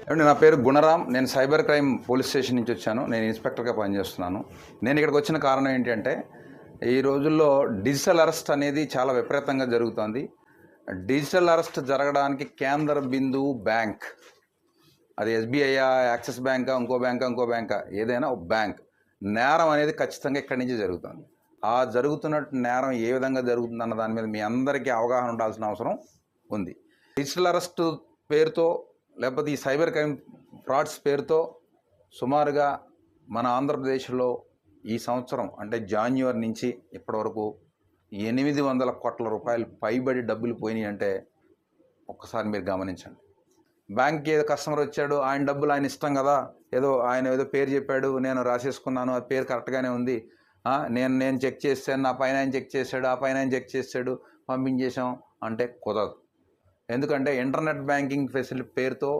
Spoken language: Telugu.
ఏమండి, నా పేరు గుణరాం. నేను సైబర్ క్రైమ్ పోలీస్ స్టేషన్ నుంచి వచ్చాను. నేను ఇన్స్పెక్టర్గా పనిచేస్తున్నాను. నేను ఇక్కడికి వచ్చిన కారణం ఏంటంటే, ఈ రోజుల్లో డిజిటల్ అరెస్ట్ అనేది చాలా విపరీతంగా జరుగుతోంది. డిజిటల్ అరెస్ట్ జరగడానికి కేంద్ర బిందువు బ్యాంక్. అది ఎస్బీఐయా, యాక్సిస్ బ్యాంకా, ఇంకో బ్యాంకా, ఏదైనా ఒక బ్యాంక్. నేరం అనేది ఖచ్చితంగా ఇక్కడి నుంచి జరుగుతుంది. ఆ జరుగుతున్నట్టు నేరం ఏ విధంగా జరుగుతుందన్న దాని మీద మీ అందరికీ అవగాహన ఉండాల్సిన అవసరం ఉంది. డిజిటల్ అరెస్ట్ పేరుతో, లేకపోతే ఈ సైబర్ క్రైమ్ ఫ్రాడ్స్ పేరుతో సుమారుగా మన ఆంధ్రప్రదేశ్లో ఈ సంవత్సరం అంటే జాన్యువరి నుంచి ఇప్పటివరకు 800 కోట్ల రూపాయలు పైబడి డబ్బులు పోయినాయి అంటే ఒక్కసారి మీరు గమనించండి. బ్యాంక్కి ఏదో కస్టమర్ వచ్చాడు, ఆయన డబ్బులు ఆయన ఇష్టం కదా, ఆయన ఏదో పేరు చెప్పాడు, నేను రాసేసుకున్నాను, ఆ పేరు కరెక్ట్గానే ఉంది, నేను చెక్ చేశాను, నా పైన ఆయన చెక్ చేశాడు, ఆ పైన ఆయన చెక్ చేశాడు, పంపించేశాం అంటే కుదరదు. ఎందుకంటే ఇంటర్నెట్ బ్యాంకింగ్ ఫెసిలిటీ పేరుతో